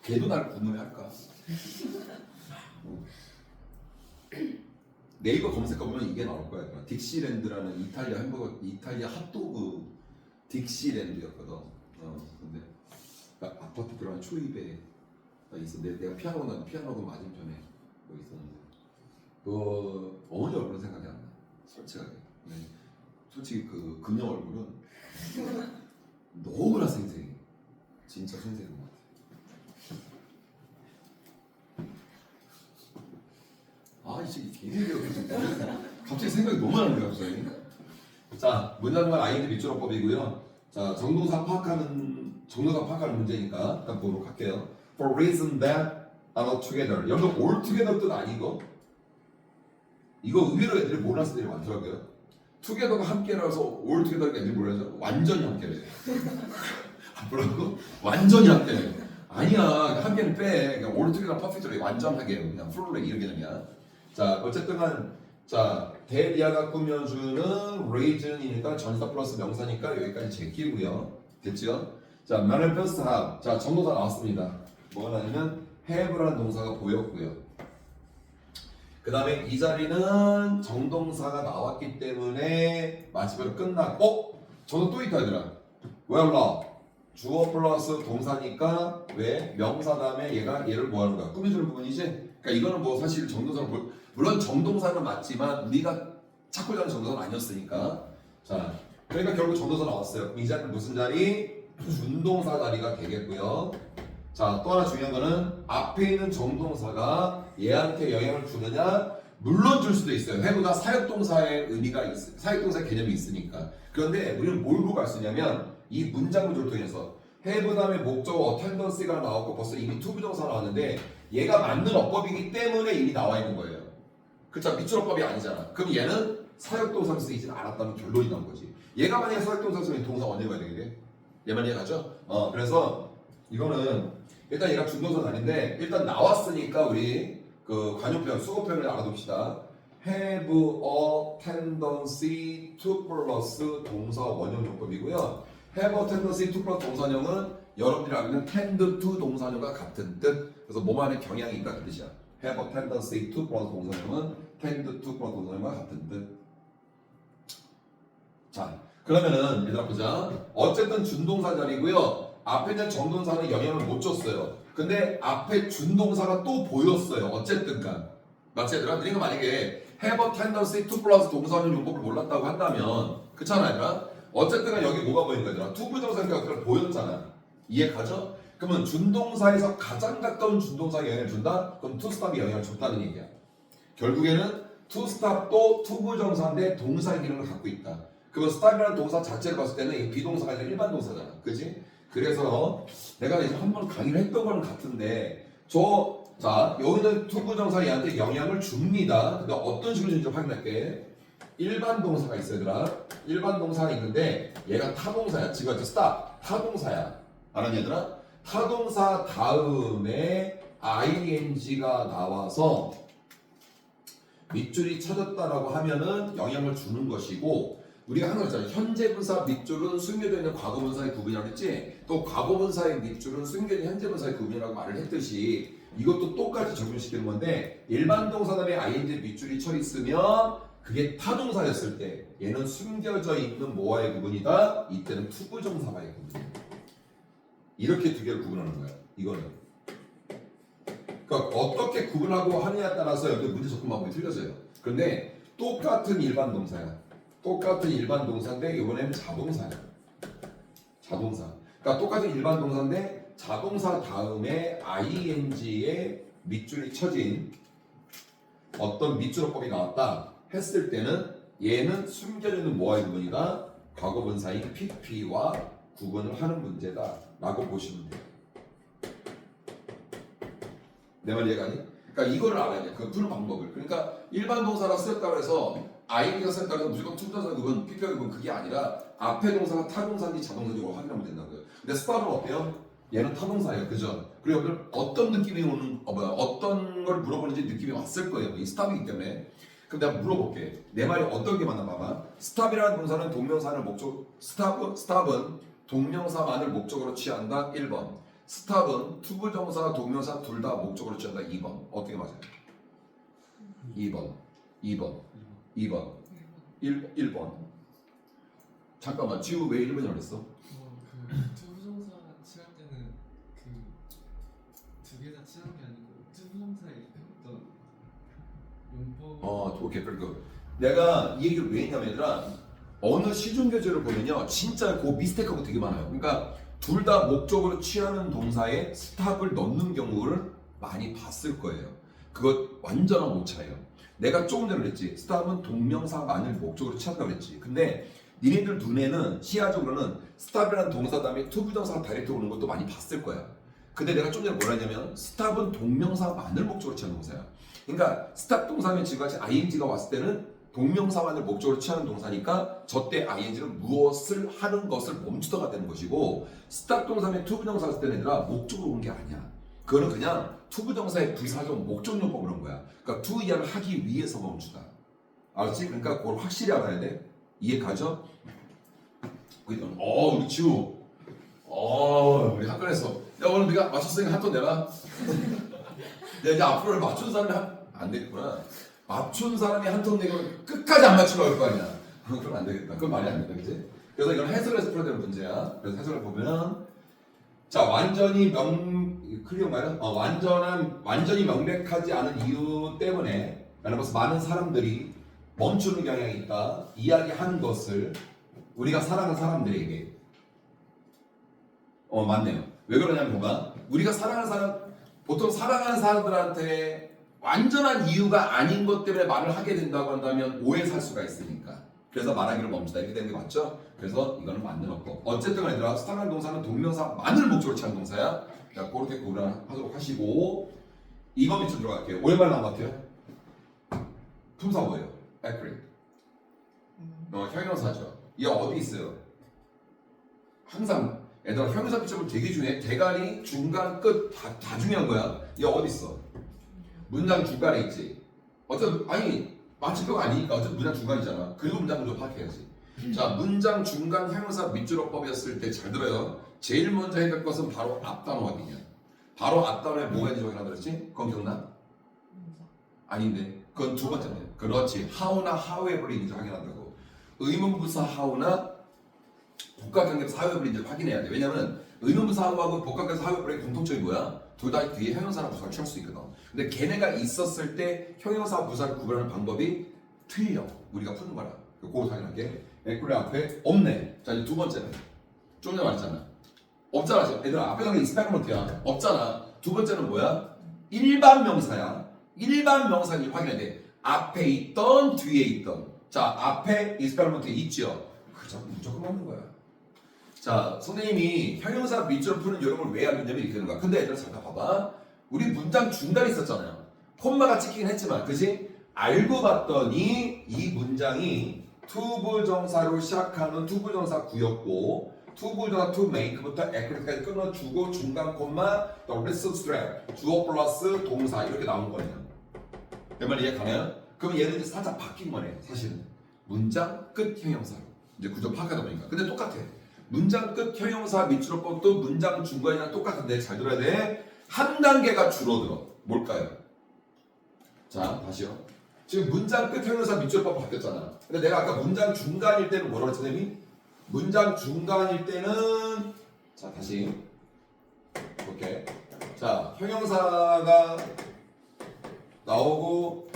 걔도 날 구매할까? 네이버 검색해보면 이게 나올 거야. 딕시랜드라는 이탈리아 햄버거, 이탈리아 핫도그 딕시랜드였거든. 근데 아파트 들어간 초입에 있어. 내가 피아노 맞은편에 뭐 있었는데 그 어머니 얼굴은 생각이 안 나. 솔직하게. 네. 솔직히 그 금영 얼굴은 너무나 생생해. 진짜 생생한 것 같아. 아, 이제 개인기가 갑자기 생각이 너무 나는 거야, 갑자기. 자, 문장과 ING 밑줄어법이고요. 자, 정동사 파악하는 문제니까 일단 보도록 할게요. For reason that are not together. 여러분, all together 뜻 아니고? 이거 의외로 애들이 몰라서 애들이 많더라고요. together가 함께라서 all together 애들이 몰라서 완전히 함께래. 뭐라고? 완전히 함께래. 아니야, 함께는 빼. 그냥 all together perfectly 완전하게 그냥 fully 이런 개념이야. 자, 어쨌든 자, 대리아가 꾸며주는 reason이니까 전사 플러스 명사니까 여기까지 제끼고요. 됐죠? 자, manifest have. 자, 정동사 나왔습니다. 뭐가 나냐면 have라는 동사가 보였고요. 그 다음에 이 자리는 정동사가 나왔기 때문에 마치면 끝났고 저도 또 있다 얘들아. well, 주어 플러스 동사니까 왜? 명사 다음에 얘를 뭐 하는 거야? 꾸며주는 부분이지? 그러니까 이거는 뭐 사실 정동사는 물론 정동사는 맞지만 우리가 찾고 자는 정동사는 아니었으니까. 자, 그러니까 결국 정동사 나왔어요. 이 자리는 무슨 자리? 준동사 자리가 되겠고요. 자, 또 하나 중요한 거는 앞에 있는 정동사가 얘한테 영향을 주느냐? 물론 줄 수도 있어요. have가 사역동사의 의미가 사역동사의 개념이 있으니까. 그런데 우리는 뭘 보고 알 수 있냐면 이 문장 구조를 통해서 have 다음에 목적어 tendency가 나왔고 벌써 이미 투부정사 나왔는데 얘가 맞는 어법이기 때문에 이미 나와 있는 거예요. 그쵸? 밑줄어법이 아니잖아. 그럼 얘는 사역동사로 쓰이진 않았다는 결론이 나온 거지. 얘가 만약에 사역동사로 쓰면 동사 언제 가야 되겠네? 얘만 이해가죠? 그래서 이거는 일단 얘가 준동사는 아닌데 일단 나왔으니까 우리 그 관용표현, 수거표현을 알아둡시다. have a tendency to 플러스 동사 원형용법이고요. have a tendency to 플러스 동사형은 여러분들이 알고 tend to 동사형과 같은 뜻. 그래서 몸 안에 경향이 있다 그 뜻이야. have a tendency to 플러스 동사형은 tend to 플러스 동사형과 같은 뜻. 자, 그러면은 얘들아 보자. 어쨌든 준동사 자리고요. 앞에 있는 정동사는 영향을 못 줬어요. 근데 앞에 준동사가 또 보였어요. 어쨌든간 맞지 얘들아? 그러니까 만약에 have a tendency to 플러스 동사는 용법을 몰랐다고 한다면 그렇잖아 얘들아? 어쨌든간 여기 뭐가 보이는 거야 얘들아? 투부정사니까 그걸 보였잖아. 이해 가죠? 그러면 준동사에서 가장 가까운 준동사에 영향을 준다? 그럼 to stop이 영향을 줬다는 얘기야. 결국에는 to stop도 투부정사인데 동사의 기능을 갖고 있다. 그건 stop이라는 동사 자체를 봤을 때는 이 비동사가 아니라 일반 동사잖아. 그치? 그래서 내가 이제 한번 강의를 했던 거는 같은데 자 여기는 투부정사 얘한테 영향을 줍니다. 근데 어떤 식으로 주는지 확인할게. 일반 동사가 있어 얘들아. 일반 동사가 있는데 얘가 타동사야. 지금 stop 타동사야. 알았니 얘들아? 타동사 다음에 ing가 나와서 밑줄이 쳐졌다라고 하면은 영향을 주는 것이고 우리가 하는 거 있잖아요. 현재 분사 밑줄은 숨겨져 있는 과거 분사의 구분이라고 했지. 또 과거 분사의 밑줄은 숨겨져 있는 현재 분사의 구분이라고 말을 했듯이 이것도 똑같이 적용시키는 건데 일반 동사 다음에 ing 밑줄이 쳐 있으면 그게 타동사였을 때 얘는 숨겨져 있는 뭐와의 구분이다? 이때는 투부정사와의 구분이야. 이렇게 두 개를 구분하는 거야. 이거는. 그러니까 어떻게 구분하고 하느냐에 따라서 여기 문제 접근 방법이 틀려져요. 그런데 똑같은 일반 동사야. 똑같은 일반 동사인데 이번에는 자동사야. 자동사. 그러니까 똑같은 일반 동사인데 자동사 다음에 ing에 밑줄이 쳐진 어떤 밑줄어법이 나왔다 했을 때는 얘는 숨겨지는 뭐와의 구분이다? 과거분사인 pp와 구분을 하는 문제다 라고 보시면 돼요. 내 말 이해가니? 그러니까 이거를 알아야 돼. 그 푸는 방법을. 그러니까 일반 동사가 쓰였다고 해서 ing가 쓰였다고 해서 무조건 투부정사 구분, pp와 구분 그게 아니라 앞에 동사가 타동사인지 자동사인지 확인하면 된다고요. 근데 stop은 어때요? 얘는 타동사예요. 그죠? 그리고 여러분들 어떤 느낌이 어떤 걸 물어보는지 느낌이 왔을 거예요. 이 stop이기 때문에. 그럼 내가 물어볼게. 내 말이 어떤 게 맞나 봐봐. stop이라는 동사는 동명사를 stop은 동명사만을 목적으로 취한다. 1번. 스탑은 투부정사, 동명사 둘 다 목적으로 취한다. 2번. 어떻게 맞아요? 2번. 1번. 잠깐만, 지우 왜 1번이라고 그랬어? 투부정사 칠할 때는 두 개 다 칠한 게 아니고 투부정사의 어떤 용법. 오케이. 그리고 내가 이 얘기를 왜 했냐면 얘들아, 어느 시중교재를 보면요 진짜 그 미스테이크가 되게 많아요. 그러니까 둘 다 목적으로 취하는 동사에 스탑을 넣는 경우를 많이 봤을 거예요. 그거 완전한 오차예요. 내가 조금 전에 그랬지, 스탑은 동명사만을 목적으로 취한다고 그랬지. 근데 니네들 눈에는 시야적으로는 스탑이라는 동사 다음에 투부정사가 다이렉트 오는 것도 많이 봤을 거야. 근데 내가 좀 전에 뭐라 했냐면 스탑은 동명사만을 목적으로 취하는 동사야. 그러니까 스탑 동사면 지금같이 ing가 왔을 때는 동명사만을 목적으로 취하는 동사니까 저때 ing는 무엇을 하는 것을 멈추다가 되는 것이고, 스탑 동사면 투부정사 왔을 때는 얘들아 목적으로 오는 게 아니야. 그거는 그냥 투부정사의 부사적 목적용법을 한 거야. 그러니까 to 이하를 하기 위해서 멈추다. 알았지? 그러니까 그걸 확실히 알아야 돼. 이해 가죠? 우리 지우. 우리 학교에서 야 오늘 네가 맞췄으니까 한 톤 내라. 야 이제 앞으로 맞춘 사람이 안 되겠구나. 맞춘 사람이 한 톤 내면 끝까지 안 맞추려고 할 거 아니야. 그럼 안 되겠다. 그건 말이 안 된다, 그지? 그래서 이건 해석해서 풀어야 되는 문제야. 그래서 해석을 보면, 자 완전히 클리어인가요? 완전히 명백하지 않은 이유 때문에 벌써 많은 사람들이 멈추는 경향이 있다. 이야기한 것을 우리가 사랑하는 사람들에게. 맞네요. 왜 그러냐면 뭐가? 우리가 사랑하는 사람, 보통 사랑하는 사람들한테 완전한 이유가 아닌 것 때문에 말을 하게 된다고 한다면 오해 살 수가 있으니까. 그래서 말하기를 멈추다 이렇게 되는 게 맞죠? 그래서 이거는 맞는 없고. 어쨌든 얘들아, 스탑하는 동사는 동명사만을 목적으로 취하는 동사야. 자, 그렇게 구분하도록 하시고, 2번 밑으로 들어갈게요. 오랜만에 나온 것 같아요. 품사 뭐예요? accurate. 형용사죠. 얘 어디 있어요? 항상 얘들아 형용사 비법은 되게 중요해. 대가리, 중간, 끝 다 중요한 거야. 얘 어디 있어? 문장 중간에 있지. 아니 맞출 거가 아니니까 어차피 문장 중간이잖아. 그리고 문장 먼저 파악해야지. 자, 문장 중간 형용사 밑줄어법이었을 때 잘 들어요. 제일 먼저 해야 될 것은 바로 앞단어 확인이야. 바로 앞단어에 뭐가 있는지 확인하라 그랬지? 그건 기억나? 아닌데 그건 두 번째네. 그렇지. how나 however이 있는지 확인한다고. 의문부사 how나 복합관계부사 however인지 확인해야 돼. 왜냐면 의문부사 how하고 복합관계부사 however의 공통점이 뭐야? 둘 다 뒤에 형용사나 부사를 취할 수 있거든. 근데 걔네가 있었을 때 형용사 부사를 구별하는 방법이 틀려. 우리가 푸는 거라. 그거 확인할게. 그래 앞에 없네. 자 이제 두 번째는 좀 전에 말했잖아. 없잖아 지금. 얘들아 앞에 가는 게 익스페리먼트야. 없잖아. 두 번째는 뭐야? 일반 명사야. 일반 명사를 확인해야 돼. 앞에 있던 뒤에 있던. 자 앞에 익스페리먼트 있죠. 그저 무조건 맞는 거야. 자 선생님이 형용사 밑줄을 푸는 요령을 왜 알려냐면 이렇게 되는 거야. 근데 얘들아 잠깐 봐봐. 우리 문장 중간에 있었잖아요. 콤마가 찍히긴 했지만 그지? 알고 봤더니 이 문장이 투부정사로 시작하는 투부정사 구였고 투부정사 to make부터 accurately까지 끊어주고 중간 콤마 the rest strap 주어 플러스 동사 이렇게 나온 거예요. 내 말 이해 가나요? 그럼 얘는 이제 살짝 바뀐 거네. 사실은 문장 끝 형용사로 이제 구조 파악하다 보니까. 근데 똑같아. 문장 끝 형용사 밑줄어법도 문장 중간이랑 똑같은데 잘 들어야 돼. 한 단계가 줄어들어. 뭘까요? 자 다시요. 지금 문장 끝 형용사 밑줄법 바뀌었잖아. 근데 내가 아까 문장 중간일 때는 뭐라고 했지 선생님이? 문장 중간일 때는 자 다시 오케이. 자 형용사가 나오고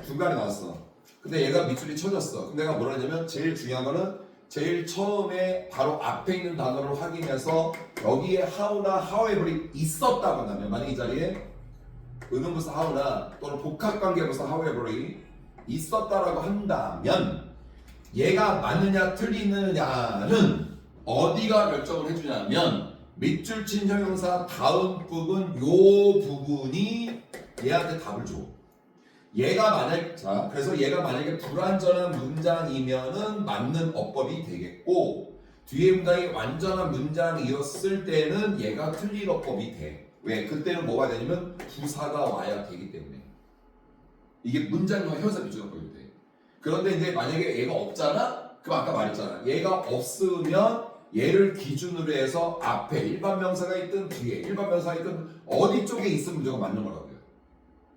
중간에 나왔어. 근데 얘가 밑줄이 쳐졌어. 근데 내가 뭐라 했냐면 제일 중요한 거는 제일 처음에 바로 앞에 있는 단어를 확인해서 여기에 how나 however이 있었다고 한다면 만약 이 자리에 의문부사 how나 또는 복합관계부사 however이 있었다라고 한다면 얘가 맞느냐 틀리느냐는 어디가 결정을 해주냐면 밑줄 친 형용사 다음 부분 요 부분이 얘한테 답을 줘. 그래서 얘가 만약에 불완전한 문장이면은 맞는 어법이 되겠고 뒤에 문장이 완전한 문장이었을 때는 얘가 틀린 어법이 돼. 왜? 그때는 뭐가 되냐면 부사가 와야 되기 때문에 이게 문장과 형용사 밑줄 어법이 돼. 그런데 이제 만약에 얘가 없잖아? 그럼 아까 말했잖아. 얘가 없으면 얘를 기준으로 해서 앞에 일반 명사가 있든 뒤에 일반 명사가 있든 어디 쪽에 있으면 무조건 맞는 거라고요.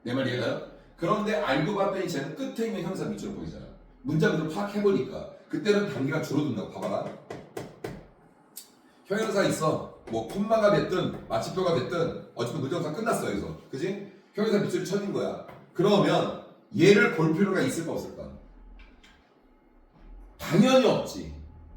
내 말 이해가요? 그런데 알고 봤더니 쟤는 끝에 있는 형사 밑으로 보이잖아. 문장을 파악해보니까 그때는 단계가 줄어든다고. 봐봐라. 형용사 있어. 뭐 콤마가 됐든 마침표가 됐든 어차피 문장사 끝났어 여기서. 그지? 형용사 밑줄이 쳐진 거야. 그러면 얘를 볼 필요가 있을까 없을까? 당연히 없지.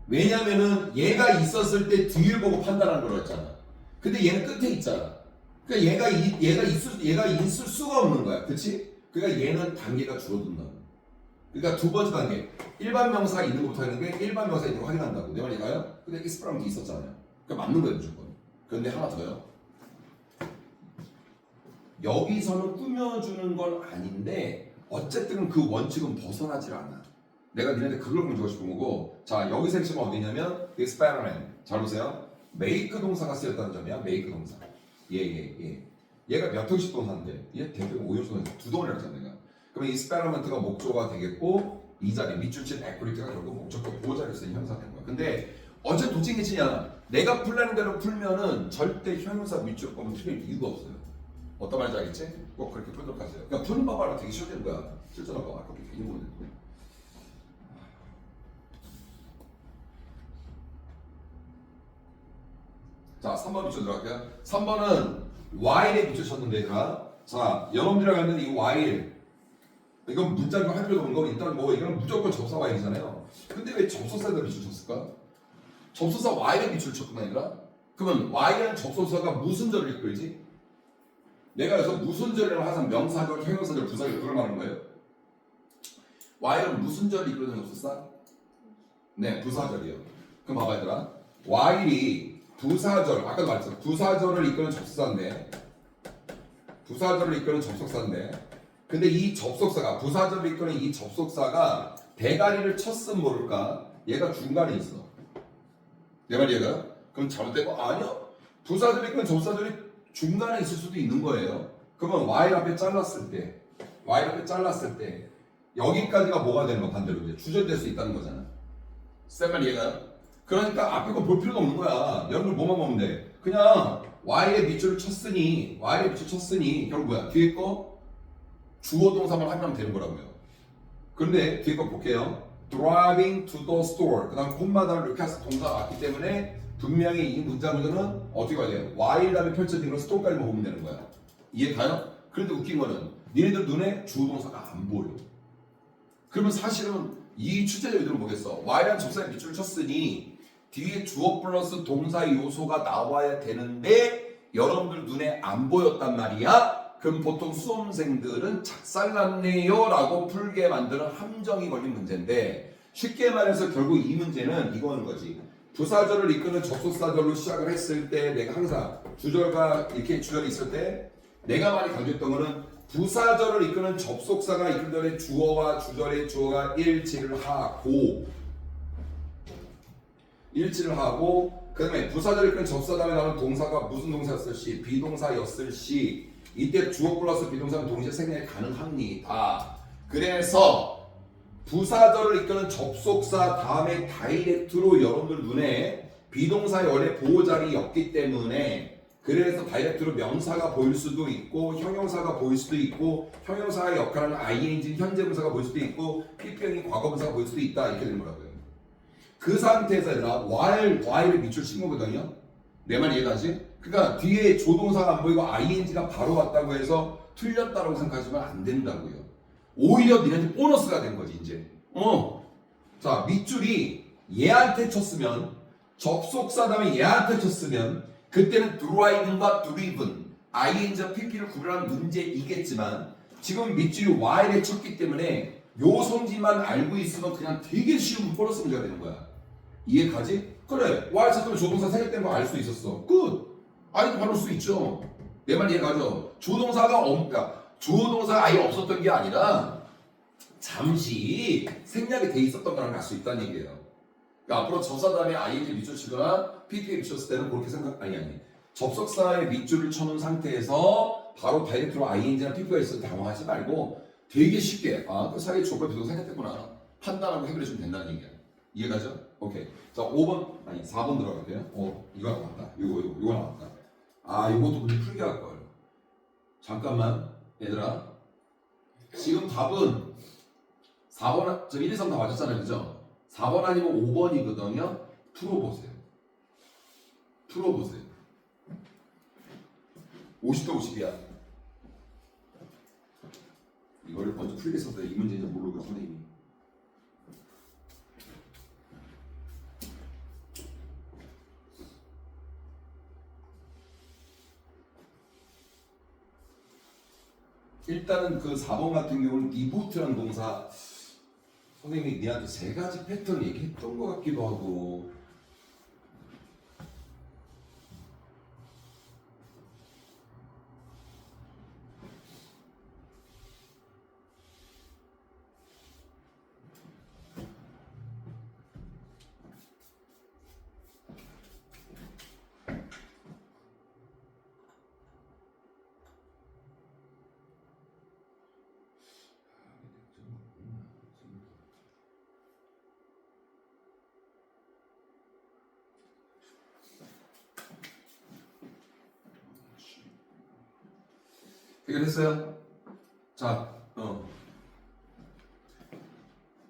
왜냐면은 얘가 있었을 때 뒤를 보고 판단하는 거라 했잖아. 근데 얘는 끝에 있잖아. 그러니까 얘가 있을 수가 없는 거야. 그치? 그러니까 얘는 단계가 줄어든다고. 그러니까 두 번째 단계. 일반 명사가 있는 것부터 하는 게 일반 명사가 있는 거 확인한다고. 내 말이 가요? 근데 익스프라는 게 있었잖아요. 그러니까 맞는 거예요, 무조건. 그런데 하나 더요. 여기서는 꾸며주는 건 아닌데 어쨌든 그 원칙은 벗어나질 않아. 내가 니네한테 그걸 공주고 싶은 거고. 자, 여기서 핵심은 어디냐면 experiment. 잘 보세요. make 동사가 쓰였다는 점이야. make 동사. 예. 얘가 몇 형식 동사인데 얘 대표가 5형식 동사 두 덩어리를 했잖아 내가. 그러면 experiment가 목조가 되겠고 이 자리 밑줄 친 activity가 결국 목적도 보호자를 쓰는 형사가 된 거야. 근데 어제 도찐개치냐 내가 풀라는 대로 풀면은 절대 형용사 밑줄 거면 틀릴 이유가 없어요. 어떤 말인지 알겠지? 꼭 그렇게 풀도록 하세요. 그러니까 푸는 방법은 되게 쉬워지는 거야. 실전한 거 그렇게 괜히 보는 거야. 자, 3번 밑줄 들어갈게요. 3번은 while에 밑줄 쳤는데 얘들아. 자, 여러분들이랑 하는 이 while 이건 문장과 할 필요가 없는 거 일단 뭐 이건 무조건 접사 while이잖아요. 근데 왜 접속사에다 밑줄 쳤을까? 접속사 while에 밑줄 쳤구나 얘들아. 그러면 while이라는 접속사가 무슨 절을 이끌지? 내가 그래서 무슨 절이라고 항상 명사절, 형용사절, 부사절 그걸 말하는 거예요. while은 무슨 절을 이끌는 접속사? 네, 부사절이요. 그럼 봐봐 얘들아. while이 부사절, 아까도 말했잖아. 부사절을 이끄는 접속사인데 근데 이 접속사가 부사절을 이끄는 이 접속사가 대가리를 쳤으면 모를까? 얘가 중간에 있어. 내 말 이해가? 그럼 잘못되고 아니요. 부사절을 이끄는 접속사절이 중간에 있을 수도 있는 거예요. 그러면 y 앞에 잘랐을 때 여기까지가 뭐가 되는 거 반대로 이제 주절될 수 있다는 거잖아. 쌤 말 이해가? 그러니까 앞에 거 볼 필요가 없는 거야. 여러분들 뭐만 보면 돼. 그냥 Y에 밑줄을 쳤으니 결국 뭐야? 뒤에 거 주어 동사만 하면 되는 거라고요. 그런데 뒤에 거 볼게요. Driving to the store. 그 다음 콤마다를 이렇게 해서 동사가 왔기 때문에 분명히 이 문장 구조는 어떻게 가야 돼요? Y 다음에 펼쳐진 걸 store까지만 보면 되는 거야. 이해 가요? 그런데 웃긴 거는 니네들 눈에 주어 동사가 안 보여. 그러면 사실은 이 출제자들은 뭐겠어? Y라는 접사에 밑줄을 쳤으니 뒤에 주어 플러스 동사 요소가 나와야 되는데 여러분들 눈에 안 보였단 말이야? 그럼 보통 수험생들은 작살났네요 라고 풀게 만드는 함정이 걸린 문제인데 쉽게 말해서 결국 이 문제는 이거는 거지. 부사절을 이끄는 접속사절로 시작을 했을 때 내가 항상 주절과 이렇게 주절이 있을 때 내가 많이 강조했던 거는 부사절을 이끄는 접속사가 이끌 전에 주어와 주절의 주어가 일치를 하고 그 다음에 부사절을 이끄는 접사 다음에 나오는 동사가 무슨 동사였을 시 비동사였을 시 이때 주어 플러스 비동사는 동시에 생략이 가능합니다. 그래서 부사절을 이끄는 접속사 다음에 다이렉트로 여러분들 눈에 비동사의 원래 보호자리였기 때문에 그래서 다이렉트로 명사가 보일 수도 있고 형용사가 보일 수도 있고 형용사의 역할은 ing는 현재 분사가 보일 수도 있고 PP형이 과거 분사가 보일 수도 있다 이렇게 되는 거라고요. 그 상태에서 얘들아 while을 밑줄 친 거거든요. 내 말 이해가지? 그러니까 뒤에 조동사가 안 보이고 ing가 바로 왔다고 해서 틀렸다고 생각하시면 안 된다고요. 오히려 니네한테 보너스가 된 거지 이제. 자 밑줄이 얘한테 쳤으면 접속사 다음에 얘한테 쳤으면 그때는 drive과 driven, ing와 pp를 구별하는 문제이겠지만 지금 밑줄이 while에 쳤기 때문에 요 성질만 알고 있으면 그냥 되게 쉬운 보너스 문제가 되는 거야. 이해 가지? 그래 while 쳤으면 조동사 생략된 거 알 수 있었어. 끝. 아이도 바로 수 있죠. 내 말 이해 가죠? 조동사가 아예 없었던 게 아니라 잠시 생략이 돼 있었던 거랑 알 수 있다는 얘기예요. 그러니까 앞으로 접사 다음에 ing 밑줄 치거나 PP에 밑쳤을 때는 그렇게 아니 접속사에 밑줄을 쳐놓은 상태에서 바로 다이렉트로 ing나 PP가 있어도 당황하지 말고 되게 쉽게 그 사이에 주어가 비동사 생략됐구나 판단하고 해결해주면 된다는 얘기야. 이해가죠? 오케이. 자, 5번 아니 4번 들어갈게요. 이거 나왔다. 이거 나왔다. 아, 이것도 문제 풀게 할 걸. 잠깐만, 얘들아. 지금 답은 4번, 저 1, 2, 3 다 맞았잖아요, 그죠? 4번 아니면 5번이거든요. 풀어보세요. 풀어보세요. 50대 50이야. 이걸 먼저 풀겠었어요. 이 문제인지 모르고 선생님이. 일단은 그 4번 같은 경우는 디보트라는 동사 선생님이 니한테 세 가지 패턴 얘기했던 것 같기도 하고 해결했어요? 자,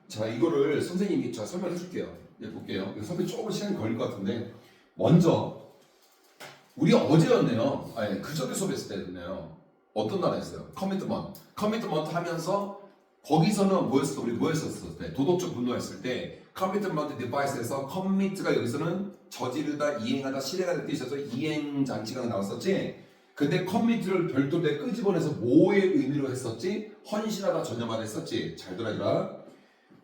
자, 이거를 선생님이 자 설명해 줄게요. 이제 볼게요. 선생님 조금 시간이 걸릴 것 같은데 먼저 우리 어제였네요. 아니 그저께 수업했을 때였네요. 어떤 나라 했어요? 커미트먼트 하면서 거기서는 뭐였어? 우리 뭐였었을 때 도덕적 분노했을 때 커미트먼트 디바이스에서 커미트가 여기서는 저지르다, 이행하다, 실행하다 뜻이어서 이행 장치가 나왔었지. 근데 커미트를 별도로 끄집어내서 뭐의 의미로 했었지? 헌신하다, 전념하다 했었지. 잘 들어주라.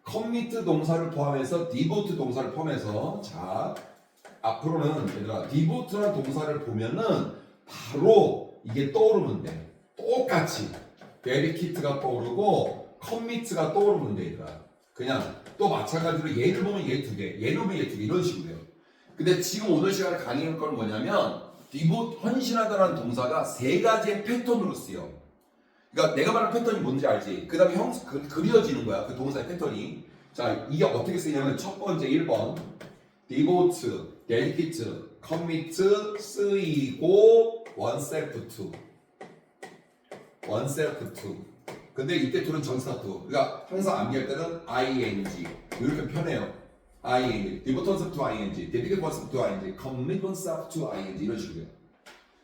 커미트 동사를 포함해서 디보트 동사를 포함해서 자 앞으로는 얘들아 디보트라는 동사를 보면은 바로 이게 떠오르면 돼. 똑같이 데디키트가 떠오르고 커미트가 떠오르면 돼 얘들아. 그냥 또 마찬가지로 얘를 보면 얘 두 개, 얘를 보면 얘 두 개 이런 식으로 해요. 근데 지금 오늘 시간에 강의할 건 뭐냐면 디보트 헌신하다라는 동사가 세 가지의 패턴으로 쓰여. 그러니까 내가 말하는 패턴이 뭔지 알지? 그 다음에 그려지는 거야. 그 동사의 패턴이. 자, 이게 어떻게 쓰이냐면 첫 번째 1번 devote, dedicate, commit 쓰이고 oneself to. 근데 이때 둘은 정사 to. 그러니까 항상 암기할 때는 ing 이렇게 편해요. ing, devote oneself to ing, dedicate oneself to ing, commit oneself to ing 이런 식으로요.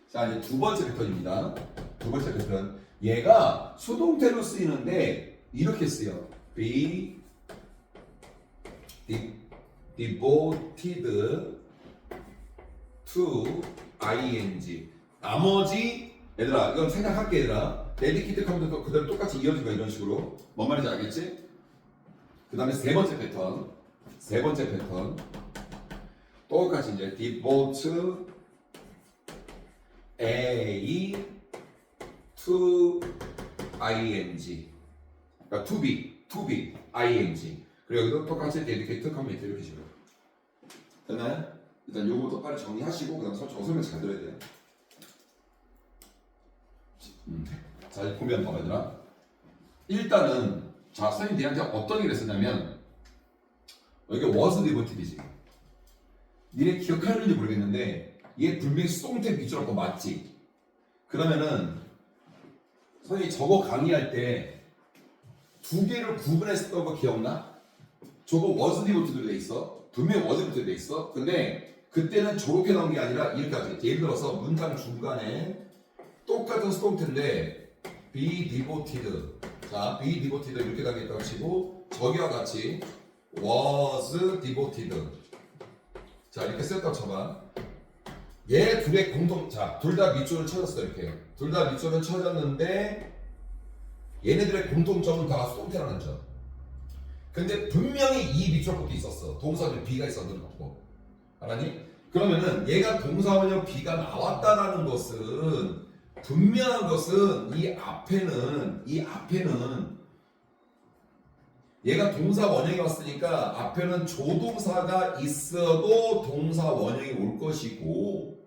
자, 이제 두 번째 패턴입니다. 두 번째 패턴. 얘가 수동태로 쓰이는데 이렇게 쓰여. be devoted to ing. 나머지 얘들아 이건 생각할게 얘들아. dedicated 하면 그대로 똑같이 이어진 거야 이런 식으로. 뭔 말인지 알겠지? 그 다음에 세 번째 패턴. 똑같이 이제 devote A to ing. 그러니까 to be ing. 그리고 여기도 똑같이 dedicate, commit 이렇게 식으로. 됐나요? 일단 요거부터 빨리 정리하시고 그다음 설명 잘 들어야 돼요. 자, 보면 봐봐 얘들아. 일단은 자, 선생님이 니한테 어떤 얘기를 했었냐면 여기 was devoted이지. 니네 기억하는지 모르겠는데 얘 분명히 수동태 밑줄하고 맞지? 그러면은 선생님이 저거 강의할 때 두 개를 구분했었던 거 기억나? 저거 was devoted로 돼 있어. 분명히 was devoted로 돼 있어. 근데 그때는 저렇게 나온 게 아니라 이렇게 하지. 예를 들어서 문장 중간에 똑같은 수동태인데 be devoted. 자, be devoted 이렇게 당했다고 치고 저기와 같이 was devoted. 자, 이렇게 쓰였다고 쳐봐. 얘 둘의 자, 둘 다 밑줄을 쳐졌어 이렇게. 둘 다 밑줄은 쳐졌는데 얘네들의 공통점은 다 수동태라는 점. 근데 분명히 이 밑줄 것도 있었어. 동사원형 B가 있었는 거고. 알았니? 그러면은 얘가 동사원형 B가 나왔다라는 것은 분명한 것은 이 앞에는 얘가 동사 원형이 왔으니까 앞에는 조동사가 있어도 동사 원형이 올 것이고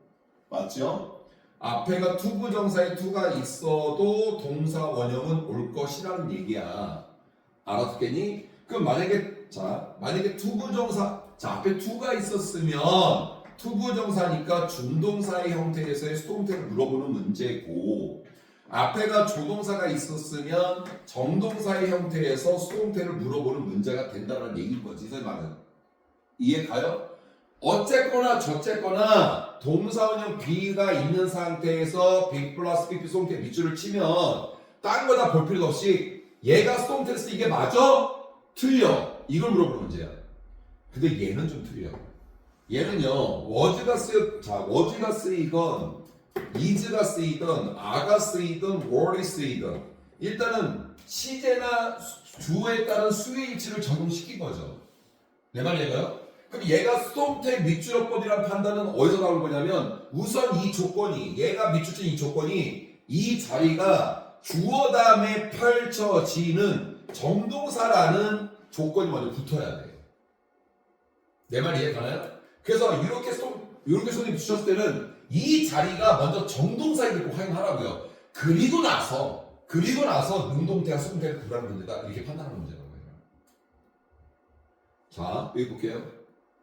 맞죠? 앞에가 투부정사의 투가 있어도 동사 원형은 올 것이라는 얘기야. 알아듣겠니? 그럼 만약에 투부정사 자, 앞에 to가 있었으면 투부정사니까 준동사의 형태에서의 수동태를 물어보는 문제고 앞에가 조동사가 있었으면 정동사의 형태에서 수동태를 물어보는 문제가 된다는 얘기인 거지. 이 말은 이해 가요? 어쨌거나 저쨌거나 동사원형 B가 있는 상태에서 B 플러스 PP 수동태 밑줄을 치면 딴 거 다 볼 필요 없이 얘가 수동태를 쓰 이게 맞아? 틀려. 이걸 물어보는 문제야. 근데 얘는 좀 틀려. 얘는요, 워즈가 쓰이건, is가 쓰이든, are가 쓰이든, were이 쓰이든, 일단은 시제나 주어에 따른 수의 일치를 적용시킨 거죠. 내 말 이해가요? 그럼 얘가 수동태 밑줄어법이라는 판단은 어디서 나올 거냐면, 우선 이 조건이, 얘가 밑줄친 이 조건이, 이 자리가 주어 다음에 펼쳐지는 정동사라는 조건이 먼저 붙어야 돼. 내 말 이해 가나요? 그래서 이렇게 손이 붙였을 때는 이 자리가 먼저 정동사에게 꼭 활용하라고요. 그리고 나서 능동태와 수동태를 구분하는 문제다. 이렇게 판단하는 문제라고요. 자, 여기 볼게요.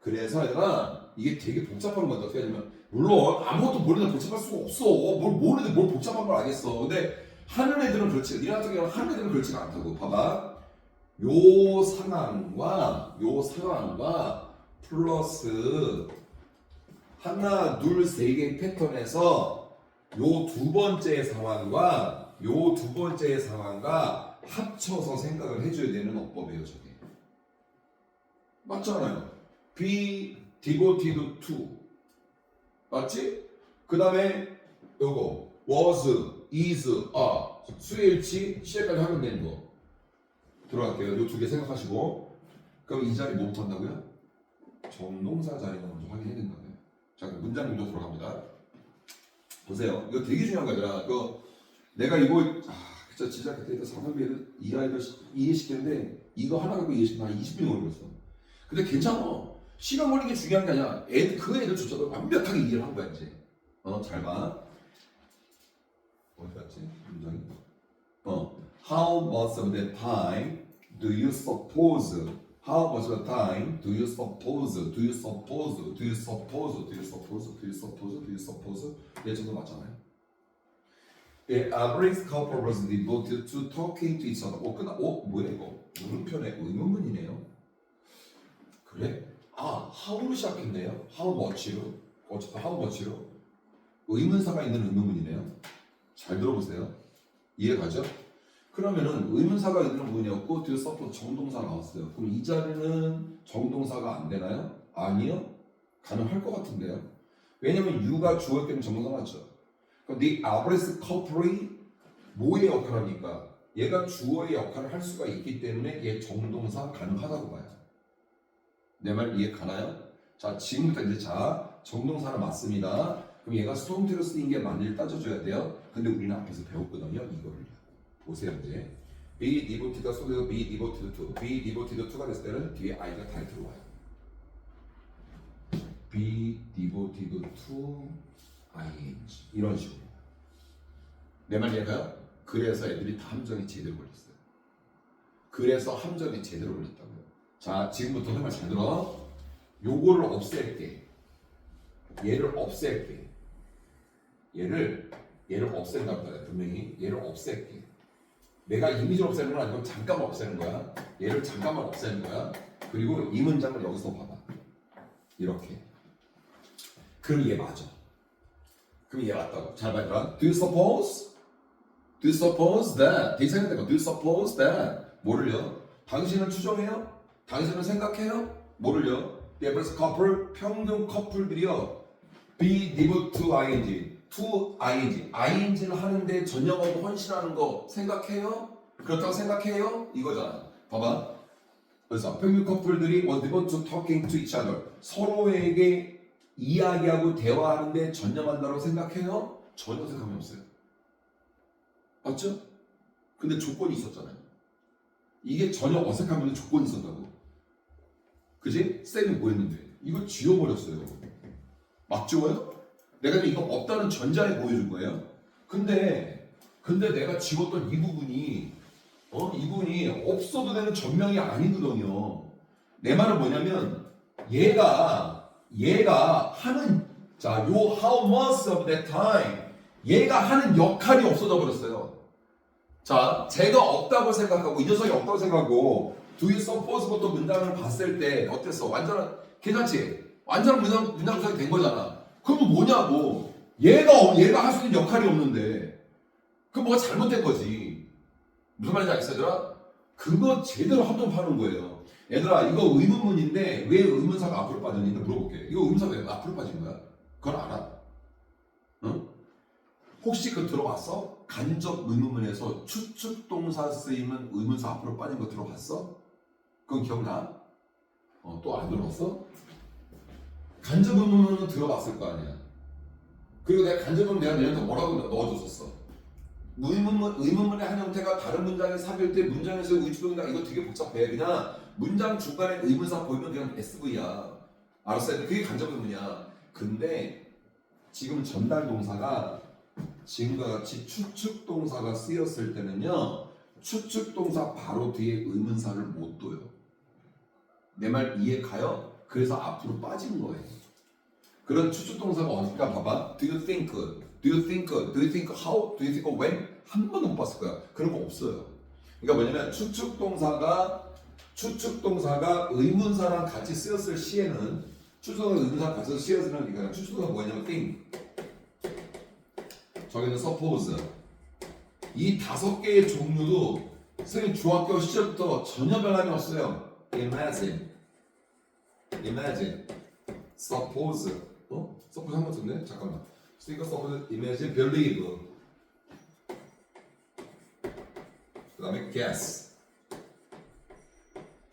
그래서 얘들아 이게 되게 복잡한 건데 어떻게 하냐면 물론 아무것도 모르는데 복잡할 수가 없어. 뭘 모르는데 뭘 복잡한 걸 알겠어. 근데 하는 애들은 그렇지. 니네 같은 경우는 하는 애들은 그렇지가 않다고. 봐봐. 요 상황과 플러스 하나, 둘, 세 개의 패턴에서 요 두 번째 상황과 합쳐서 생각을 해줘야 되는 어법이에요, 저게. 맞잖아요. be devoted to. 맞지? 그 다음에 요거 was, is, are. 수일치, 시제까지 하면 되는 거. 들어갈게요. 요 두 개 생각하시고. 그럼 이 자리 뭐부터 한다고요? 정동사 자리가 먼저 확인해야 된다고요. 자, 문장 구조 들어갑니다. 보세요. 이거 되게 중요한 거야. 내가 이거 진짜 그때 3학기에는 이 아이를 이해시키는데 이거 하나 갖고 이해시키면 한 20분이 걸렸어. 근데 괜찮아. 시간 걸리는 게 중요한 게 아니야. 그 애들조차도 완벽하게 이해를 한 거야 이제. 잘 봐. 어디 갔지? 문장이. How much of the time do you suppose? How much of the time do you suppose? 네, 정도 맞잖아요. The average couple was devoted to talking to each other. 뭐야 이거? 물음표네. 의문문이네요. 그래? how로 시작했네요. how much로. 어쨌든 how much로. 의문사가 있는 의문문이네요. 잘 들어보세요. 이해가죠? 그러면은 의문사가 있는 의문이었고 뒤에 서포트 정동사 나왔어요. 그럼 이 자리는 정동사가 안 되나요? 아니요. 가능할 것 같은데요. 왜냐면 you가 주어였기 정동사 맞죠? 그럼 the average couple이 뭐의 역할을 하니까 얘가 주어의 역할을 할 수가 있기 때문에 얘 정동사 가능하다고 봐요. 내 말 이해 가나요? 자, 지금부터 이제 정동사는 맞습니다. 그럼 얘가 수동태로 쓰인 게 맞는지 따져줘야 돼요. 근데 우리는 앞에서 배웠거든요. 이거를 보세요 이제. be devoted가 속에서 be devoted to. be devoted to가 됐을 때는 뒤에 i가 다 들어와요. be devoted to ing 이런 식으로. 내 말 이해가요? 그래서 애들이 다 함정이 제대로 걸렸어요. 그래서 함정이 제대로 걸렸다고요. 자, 지금부터 내 말 잘 들어. 요거를 없앨게. 얘를 없앨게. 얘를 없앤다 보다. 분명히 얘를 없앨게. 내가 이미지를 없애는 건 아니고 잠깐만 없애는 거야. 얘를 잠깐만 없애는 거야. 그리고 이 문장을 여기서 봐봐. 이렇게. 그럼 얘 맞아. 그럼 얘 맞다고. 잘 봐라. Do you suppose that? 되게 생각해봐. Do you suppose that? 뭐를요? 당신은 추정해요? 당신은 생각해요? 뭐를요? The average couple, 평균 커플들이요. Be devoted to ing. to ing를 하는데 전념하고 헌신하는 거 생각해요? 그렇다고 생각해요? 이거잖아. 봐봐. 그래서 평균 커플들이 was devoted to talking to each other. 서로에게 이야기하고 대화하는데 전념한다고 생각해요? 전혀 생각이 없어요. 맞죠? 근데 조건이 있었잖아요. 이게 전혀 어색하면 조건이 있었다고. 그지? 쌤이 뭐 했는데? 이거 지워버렸어요. 막 지워요? 내가 이거 없다는 전자에 보여준 거예요. 근데 내가 지웠던 이 부분이 없어도 되는 전명이 아니거든요. 내 말은 뭐냐면 얘가 하는 자, 요 how much of that time 얘가 하는 역할이 없어져 버렸어요. 자, 제가 없다고 생각하고 이 녀석이 없다고 생각하고 do you suppose부터 문장을 봤을 때 어땠어? 완전한 괜찮지? 완전한 문장 구성이 된 거잖아. 그럼 뭐냐고? 얘가 할 수 있는 역할이 없는데 그럼 뭐가 잘못된 거지. 무슨 말인지 알겠어, 얘들아? 그거 제대로 합동하는 거예요. 얘들아, 이거 의문문인데 왜 의문사가 앞으로 빠졌는지 물어볼게. 이거 의문사가 왜 앞으로 빠진 거야? 그걸 알아? 응? 혹시 그거 들어봤어? 간접 의문문에서 추측동사 쓰이면 의문사 앞으로 빠진 거 들어봤어? 그건 기억나? 또 안 들어봤어? 간접 의문문은 들어봤을 거 아니야. 그리고 내가 간접 의문문 내가 얘한테 뭐라고 넣어줬었어? 의문문의 한 형태가 다른 문장에 삽입될 때 문장에서 의주동사 이거 되게 복잡해. 그냥 문장 중간에 의문사 보이면 그냥 SV야. 알았어요? 그게 간접 의문이야. 근데 지금 전달 동사가 지금과 같이 추측 동사가 쓰였을 때는요, 추측 동사 바로 뒤에 의문사를 못 둬요. 내 말 이해 가요? 그래서 앞으로 빠진 거예요. 그런 추측 동사가 어디까 봐봐. Do you think? Do you think? Do you think how? Do you think when? 한 번도 못 봤을 거야. 그런 거 없어요. 그러니까 뭐냐면 추측 동사가 의문사랑 같이 쓰였을 시에는 추측동사 의문사 같이 쓰였을 그러니까 추측동사 뭐냐면 think. 저기는 suppose. 이 5개의 종류도 선생님 중학교 시절부터 전혀 변함이 없어요. imagine, suppose. suppose 한번 썼네? 잠깐만. think, suppose, imagine, believe. 그 다음에 guess.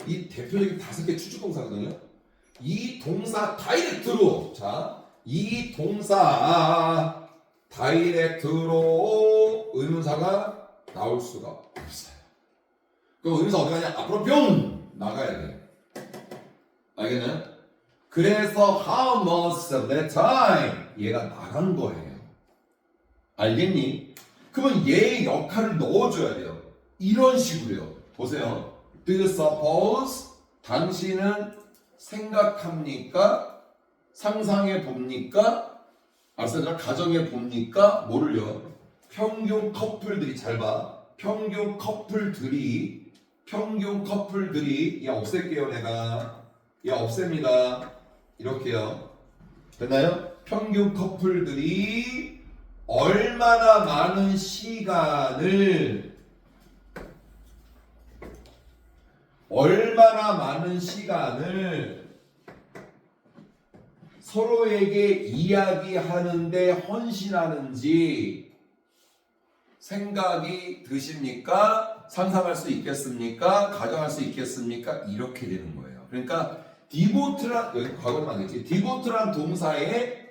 이 대표적인 5개 추측동사거든요. 이 동사 다이렉트로 이 동사 다이렉트로 의문사가 나올 수가 없어요. 그럼 의문사 어디 가냐? 앞으로 뿅 나가야 돼. 알겠나요? 그래서 how much of that time 얘가 나간 거예요. 알겠니? 그러면 얘의 역할을 넣어줘야 돼요. 이런 식으로요. 보세요. Do you suppose? 당신은 생각합니까? 상상해 봅니까? 알았어요? 가정해 봅니까? 뭐를요? 평균 커플들이 잘 봐. 평균 커플들이 얘 없앨게요 내가. 얘 없앱니다. 이렇게요. 됐나요? 평균 커플들이 얼마나 많은 시간을 서로에게 이야기하는데 헌신하는지 생각이 드십니까? 상상할 수 있겠습니까? 가정할 수 있겠습니까? 이렇게 되는 거예요. 그러니까 디보트란 여기 과거는 안 되지. 디보트란 동사의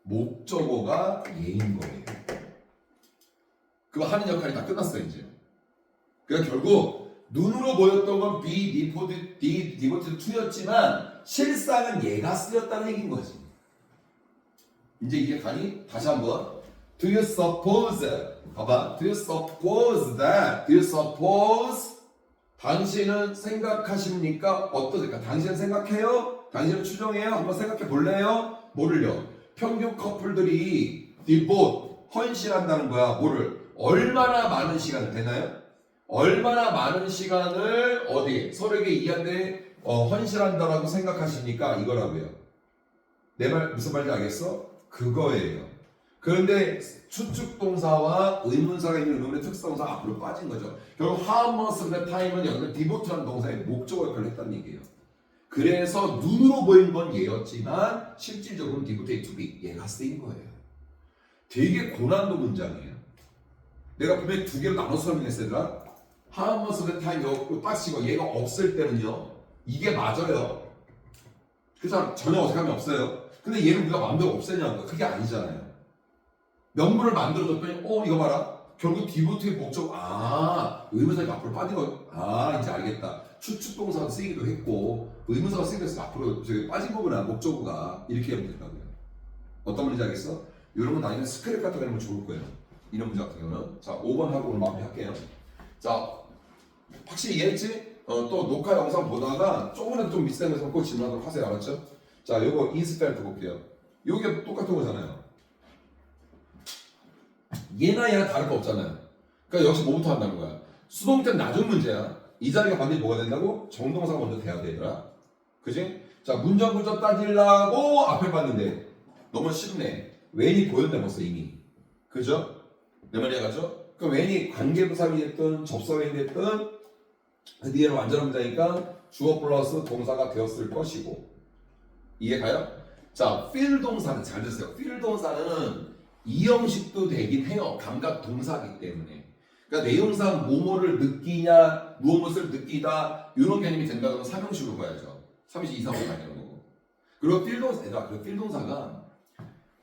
목적어가 얘인 거예요. 그거 하는 역할이 다 끝났어요 이제. 그러니까 결국 눈으로 보였던 건 be devoted to였지만 실상은 얘가 쓰였다는 얘기인 거지. 이제 이게 가니? 다시 한번. Do you suppose? 봐봐. Do you suppose that? Do you suppose? 당신은 생각하십니까? 어떠니까? 당신은 생각해요? 당신은 추정해요? 한번 생각해 볼래요? 뭐를요? 평균 커플들이 devote, 헌신한다는 거야. 뭐를? 얼마나 많은 시간 되나요? 얼마나 많은 시간을 어디 서로에게 이해하는데 헌신한다라고 생각하십니까? 이거라고요. 내 말 무슨 말인지 알겠어? 그거예요. 그런데 추측동사와 의문사가 있는 의문의 특수동사 앞으로 빠진 거죠. 결국 how much of the time은 여기서 devote라는 동사의 목적어 역할을 했다는 얘기예요. 그래서 눈으로 보인 건 얘였지만 실질적으로는 devoted to be 얘가 쓰인 거예요. 되게 고난도 문장이에요. 내가 분명히 2개로 나눠서 설명했어요. how much of the time 이거 빠지고 얘가 없을 때는요. 이게 맞아요. 그래서 전혀 어색함이 없어요. 근데 얘를 우리가 마음대로 없애냐는 거 그게 아니잖아요. 명문을 만들어줬더니 이거 봐라. 결국 디보트의 목적 의문사가 앞으로 빠진 거 이제 알겠다. 추측동사가 쓰이기도 했고 의문사가 쓰이기도 해서 앞으로 저기 빠진 거구나 목적어가 이렇게 하면 된다고요. 어떤 문제인지 알겠어? 이런 건 나중에 스크랩 같은 거 하면 좋을 거예요. 이런 문제 같은 경우는 자 5번 하고 오늘 마무리할게요. 자 확실히 이해했지? 또 녹화 영상 보다가 조금이라도 좀 미스된 거 꼭 질문하도록 하세요. 알았죠? 자, 요거 인스펠트 볼게요. 요게 똑같은 거잖아요. 얘나 얘나 다를 거 없잖아요. 그러니까 역시 뭐부터 한다는 거야? 수동태는 나중 문제야. 이 자리가 반드시 뭐가 된다고? 정동사가 먼저 돼야 되더라. 그지? 자, 문장구조 따지려고 앞에 봤는데 너무 쉽네. 웬이 보였네 벌써 이미. 그죠? 내 말이 가죠? 그럼 웬이 관계부사이 됐든 접사이 됐든 그 뒤에는 완전한 문장이니까 주어 플러스 동사가 되었을 것이고. 이해가요? 자, feel 동사는 잘 됐어요. feel 동사는 이 형식도 되긴 해요. 감각 동사이기 때문에. 그러니까 내용상 뭐뭐를 느끼냐, 무엇을 느끼다 이런 개념이 된다 그러면 3형식으로 가야죠. 3형식 이상으로 가야 되는 거고. 그리고 feel 동사, 그 feel 동사가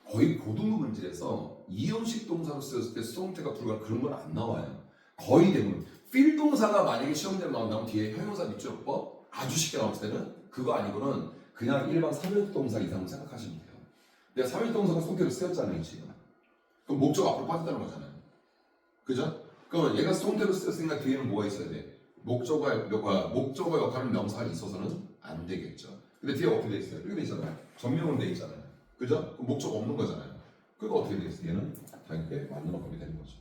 거의 고등부 문제에서 이형식 동사로 쓰였을 때 수동태가 불과 그런 건 안 나와요. 거의 대부분. feel 동사가 만약에 시험대로 나온다면 뒤에 형용사 밑줄법 아주 쉽게 나왔을 때는 그거 아니고는 그냥 일반 3일 동사 이상으로 생각하시면 돼요. 내가 3일 동사가 수동태로 쓰였잖아요, 지금. 그럼 목적 앞으로 빠졌다는 거잖아요. 그죠? 그러면 얘가 수동태로 쓰였으니까 뒤에는 뭐가 있어야 돼? 목적어 역할은 명사가 있어서는 안 되겠죠. 근데 뒤에 어떻게 돼 있어요? 이렇게 돼 있잖아요. 전명으로 돼 있잖아요. 그죠? 그럼 목적 없는 거잖아요. 그거 어떻게 돼 있어요? 얘는 당연히 맞는 어법이 되는 거죠.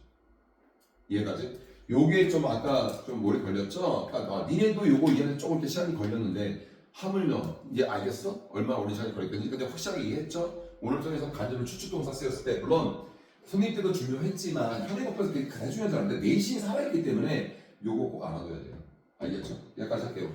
이해가지? 요게 좀 아까 좀 오래 걸렸죠? 아까 니네도 요거 이해는 조금 이렇게 시간이 걸렸는데 하물며 이제 알겠어? 얼마나 오랜 시간이 걸렸는지. 근데 확실하게 이해했죠? 오늘 통해서 간접을 추측동사 쓰였을 때 물론 선생님 때도 중요했지만 현행법에서 그게 가장 중요하지 않은데 내신이 살아있기 때문에 요거 꼭 알아둬야 돼요. 알겠죠? 여기까지 할게요.